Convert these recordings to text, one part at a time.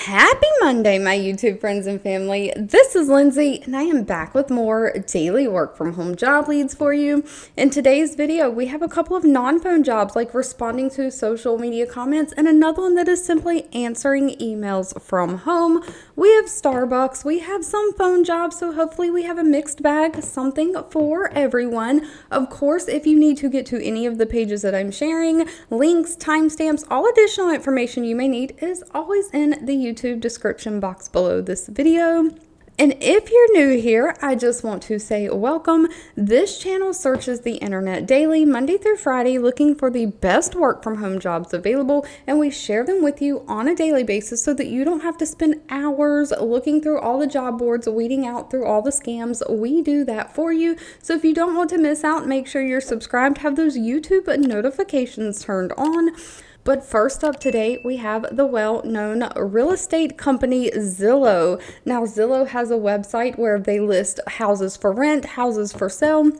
Happy Monday, my YouTube friends and family. This is Lindsay, and I am back with more daily work from home job leads for you. In today's video, we have a couple of non-phone jobs like responding to social media comments, and another one that is simply answering emails from home. We have Starbucks, we have some phone jobs, so hopefully we have a mixed bag, something for everyone. Of course, if you need to get to any of the pages that I'm sharing, links, timestamps, all additional information you may need is always in the YouTube description box below this video. And if you're new here, I just want to say welcome. This channel searches the internet daily, Monday through Friday, looking for the best work from home jobs available, and we share them with you on a daily basis so that you don't have to spend hours looking through all the job boards, weeding out through all the scams. We do that for you. So if you don't want to miss out, make sure you're subscribed, have those YouTube notifications turned on. But first up today, we have the well-known real estate company Zillow. Now, Zillow has a website where they list houses for rent, houses for sale.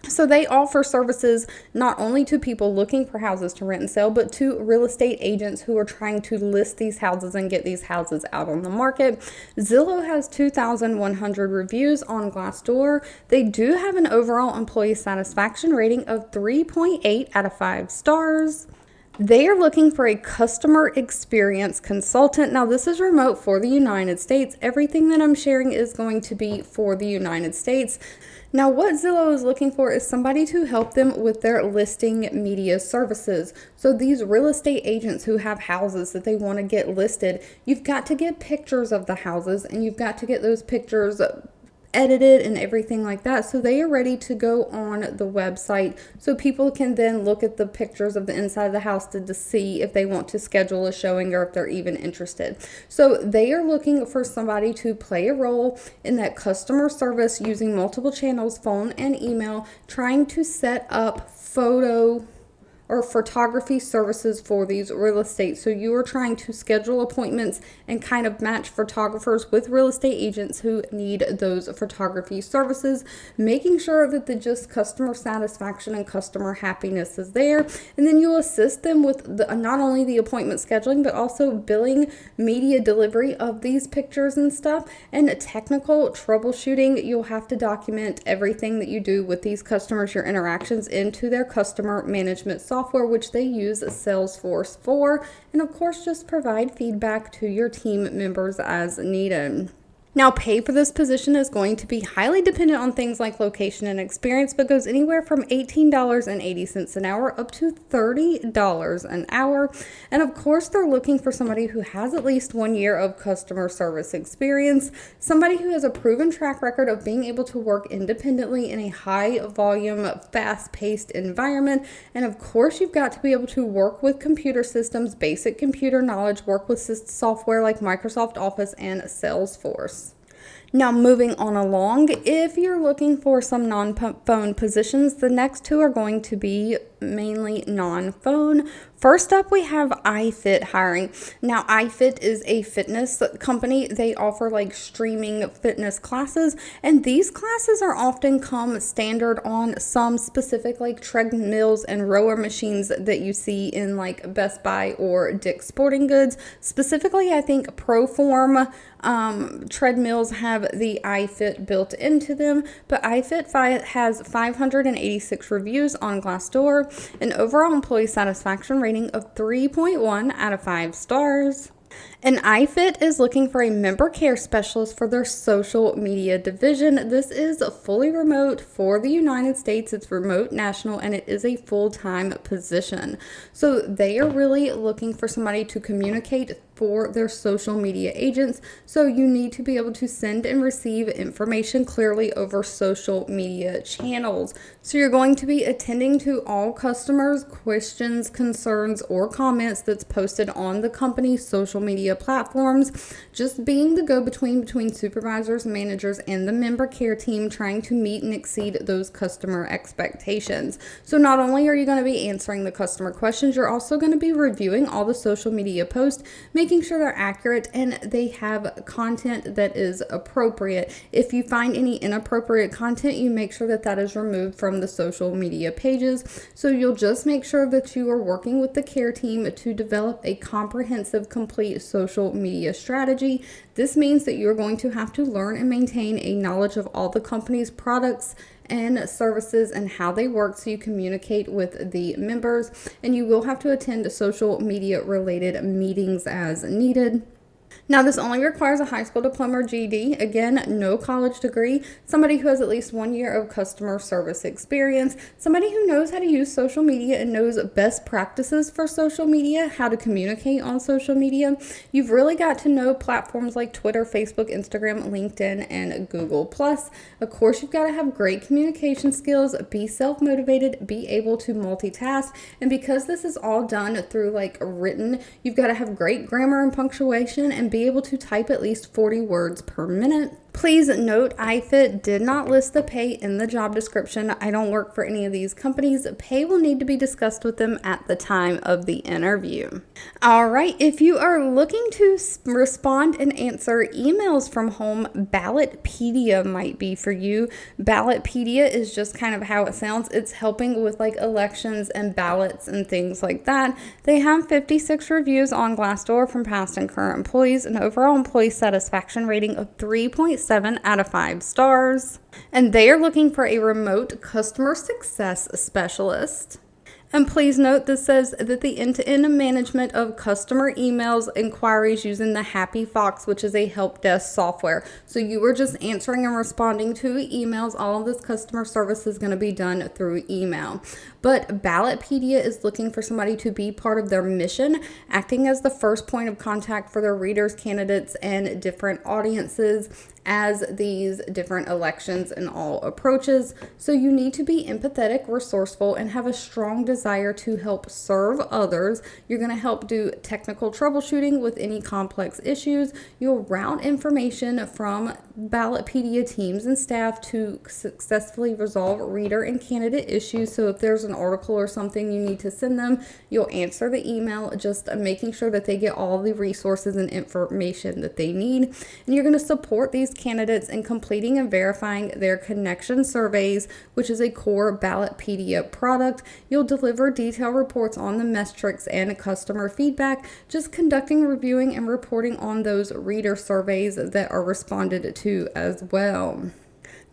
So they offer services not only to people looking for houses to rent and sell, but to real estate agents who are trying to list these houses and get these houses out on the market. Zillow has 2,100 reviews on Glassdoor. They do have an overall employee satisfaction rating of 3.8 out of 5 stars. They are looking for a customer experience consultant. Now, this is remote for the United States. Everything that I'm sharing is going to be for the United States. Now, what Zillow is looking for is somebody to help them with their listing media services. So these real estate agents who have houses that they want to get listed, you've got to get pictures of the houses and you've got to get those pictures edited and everything like that, so they are ready to go on the website so people can then look at the pictures of the inside of the house to see if they want to schedule a showing or if they're even interested. So they are looking for somebody to play a role in that customer service using multiple channels, phone and email, trying to set up photo or photography services for these real estate. So you are trying to schedule appointments and kind of match photographers with real estate agents who need those photography services, making sure that the just customer satisfaction and customer happiness is there. And then you'll assist them with not only the appointment scheduling, but also billing, media delivery of these pictures and stuff, and technical troubleshooting. You'll have to document everything that you do with these customers, your interactions, into their customer management software, which they use Salesforce for, and of course just provide feedback to your team members as needed. Now, pay for this position is going to be highly dependent on things like location and experience, but goes anywhere from $18.80 an hour up to $30 an hour. And of course, they're looking for somebody who has at least 1 year of customer service experience, somebody who has a proven track record of being able to work independently in a high volume, fast-paced environment. And of course, you've got to be able to work with computer systems, basic computer knowledge, work with software like Microsoft Office and Salesforce. Now, moving on along, if you're looking for some non-phone positions, the next two are going to be mainly non-phone. First up, we have iFit hiring. Now, iFit is a fitness company. They offer like streaming fitness classes, and these classes are often come standard on some specific like treadmills and rower machines that you see in like Best Buy or Dick's Sporting Goods. Specifically, I think Proform treadmills have the iFit built into them, but iFit has 586 reviews on Glassdoor, an overall employee satisfaction rating of 3.1 out of 5 stars. And iFit is looking for a member care specialist for their social media division. This is fully remote for the United States. It's remote national, and it is a full-time position. So they are really looking for somebody to communicate for their social media agents. So you need to be able to send and receive information clearly over social media channels. So you're going to be attending to all customers' questions, concerns, or comments that's posted on the company's social media platforms, just being the go-between between supervisors, managers, and the member care team, trying to meet and exceed those customer expectations. So not only are you going to be answering the customer questions, you're also going to be reviewing all the social media posts, making making sure they're accurate and they have content that is appropriate. If you find any inappropriate content, you make sure that that is removed from the social media pages. So you'll just make sure that you are working with the care team to develop a comprehensive, complete social media strategy. This means that you're going to have to learn and maintain a knowledge of all the company's products and services and how they work so you communicate with the members, and you will have to attend social media related meetings as needed. Now, this only requires a high school diploma or GED. Again, no college degree. Somebody who has at least 1 year of customer service experience. Somebody who knows how to use social media and knows best practices for social media, how to communicate on social media. You've really got to know platforms like Twitter, Facebook, Instagram, LinkedIn, and Google+. Of course, you've got to have great communication skills, be self-motivated, be able to multitask. And because this is all done through like written, you've got to have great grammar and punctuation and be able to type at least 40 words per minute. Please note, iFit did not list the pay in the job description. I don't work for any of these companies. Pay will need to be discussed with them at the time of the interview. All right, if you are looking to respond and answer emails from home, Ballotpedia might be for you. Ballotpedia is just kind of how it sounds. It's helping with like elections and ballots and things like that. They have 56 reviews on Glassdoor from past and current employees, an overall employee satisfaction rating of 3.7 out of 5 stars. And they are looking for a remote customer success specialist. And please note, this says that the end-to-end management of customer emails inquiries using the Happy Fox, which is a help desk software. So you are just answering and responding to emails. All of this customer service is going to be done through email. But Ballotpedia is looking for somebody to be part of their mission, acting as the first point of contact for their readers, candidates, and different audiences as these different elections and all approaches. So you need to be empathetic, resourceful, and have a strong desire to help serve others. You're going to help do technical troubleshooting with any complex issues. You'll route information from Ballotpedia teams and staff to successfully resolve reader and candidate issues. So if there's an article or something you need to send them, you'll answer the email, just making sure that they get all the resources and information that they need. And you're going to support these candidates in completing and verifying their connection surveys, which is a core Ballotpedia product. You'll deliver detailed reports on the metrics and customer feedback, just conducting, reviewing, and reporting on those reader surveys that are responded to as well.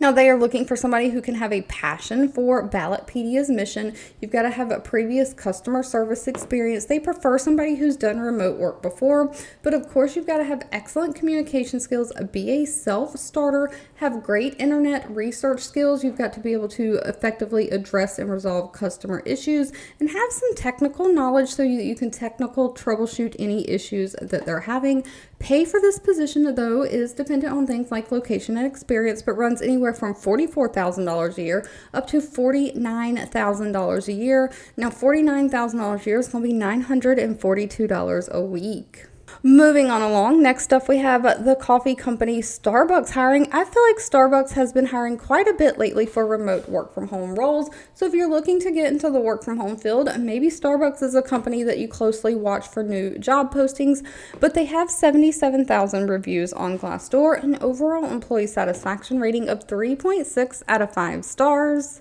Now, they are looking for somebody who can have a passion for Ballotpedia's mission. You've got to have a previous customer service experience. They prefer somebody who's done remote work before, but of course, you've got to have excellent communication skills, be a self-starter, have great internet research skills. You've got to be able to effectively address and resolve customer issues and have some technical knowledge so that you can technical troubleshoot any issues that they're having. Pay for this position, though, is dependent on things like location and experience, but runs anywhere from $44,000 a year up to $49,000 a year. Now, $49,000 a year is going to be $942 a week. Moving on along, next up we have the coffee company Starbucks hiring. I feel like Starbucks has been hiring quite a bit lately for remote work from home roles. So if you're looking to get into the work from home field, maybe Starbucks is a company that you closely watch for new job postings. But they have 77,000 reviews on Glassdoor, an overall employee satisfaction rating of 3.6 out of 5 stars.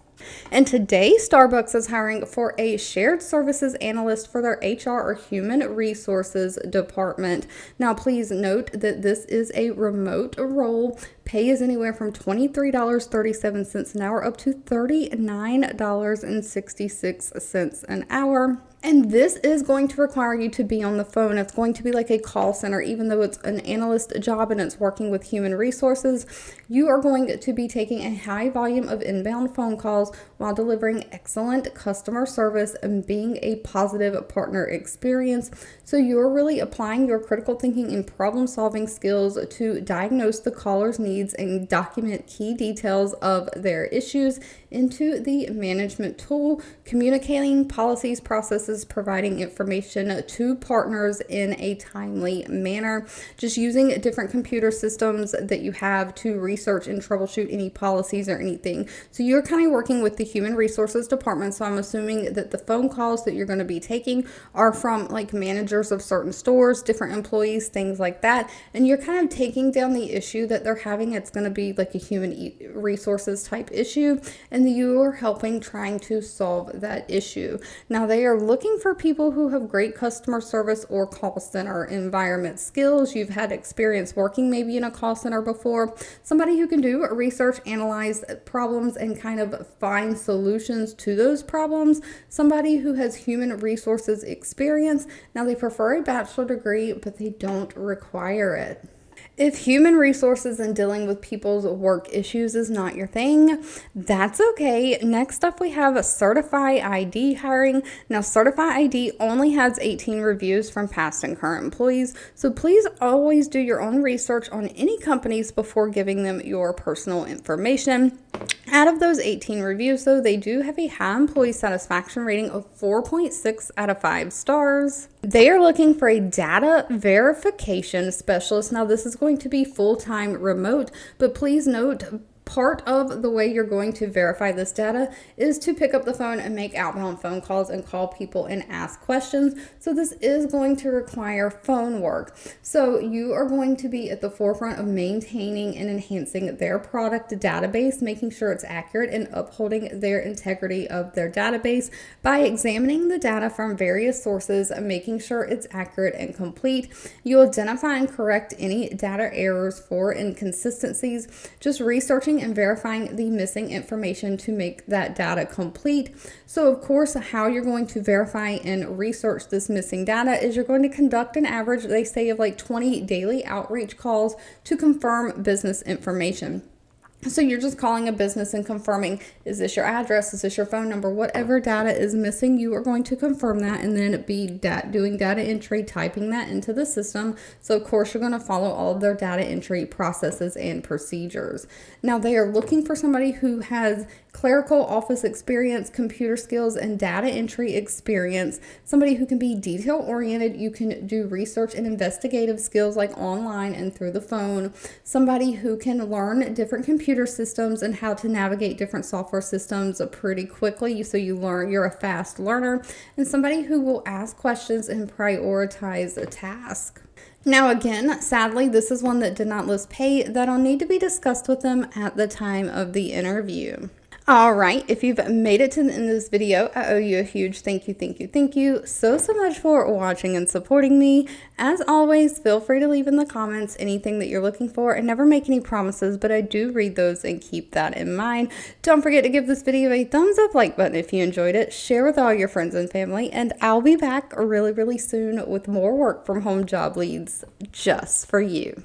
And today, Starbucks is hiring for a shared services analyst for their HR or human resources department. Now, please note that this is a remote role. Pay is anywhere from $23.37 an hour up to $39.66 an hour. And this is going to require you to be on the phone. It's going to be like a call center, even though it's an analyst job and it's working with human resources. You are going to be taking a high volume of inbound phone calls while delivering excellent customer service and being a positive partner experience. So you're really applying your critical thinking and problem solving skills to diagnose the caller's needs and document key details of their issues into the management tool, communicating policies, processes, resources, providing information to partners in a timely manner, just using different computer systems that you have to research and troubleshoot any policies or anything. So you're kind of working with the human resources department. So I'm assuming that the phone calls that you're going to be taking are from like managers of certain stores, different employees, things like that. And you're kind of taking down the issue that they're having. It's going to be like a human resources type issue, and you are helping trying to solve that issue. Now they are looking for people who have great customer service or call center environment skills. You've had experience working maybe in a call center before, somebody who can do research, analyze problems, and kind of find solutions to those problems, somebody who has human resources experience. Now they prefer a bachelor degree, but they don't require it. If human resources and dealing with people's work issues is not your thing, that's okay. Next up, we have a CertifID hiring. Now, CertifID only has 18 reviews from past and current employees, so please always do your own research on any companies before giving them your personal information. Out of those 18 reviews, though, they do have a high employee satisfaction rating of 4.6 out of 5 stars. They are looking for a data verification specialist. Now, this is going to be full-time remote, but please note, part of the way you're going to verify this data is to pick up the phone and make outbound phone calls and call people and ask questions. So this is going to require phone work. So you are going to be at the forefront of maintaining and enhancing their product database, making sure it's accurate and upholding their integrity of their database by examining the data from various sources and making sure it's accurate and complete. You identify and correct any data errors for inconsistencies, just researching and verifying the missing information to make that data complete. So of course, how you're going to verify and research this missing data is you're going to conduct an average, they say, of like 20 daily outreach calls to confirm business information. So you're just calling a business and confirming, is this your address? Is this your phone number? Whatever data is missing, you are going to confirm that and then be doing data entry, typing that into the system. So of course, you're going to follow all of their data entry processes and procedures. Now they are looking for somebody who has clerical office experience, computer skills, and data entry experience, somebody who can be detail oriented. You can do research and investigative skills like online and through the phone, somebody who can learn different computer systems and how to navigate different software systems pretty quickly. So you're a fast learner, and somebody who will ask questions and prioritize a task. Now again, sadly, this is one that did not list pay. That'll need to be discussed with them at the time of the interview. All right, if you've made it to the end of this video, I owe you a huge thank you so much for watching and supporting me. As always, feel free to leave in the comments anything that you're looking for, and never make any promises, but I do read those and keep that in mind. Don't forget to give this video a thumbs up like button if you enjoyed it, share with all your friends and family, and I'll be back really soon with more work from home job leads just for you.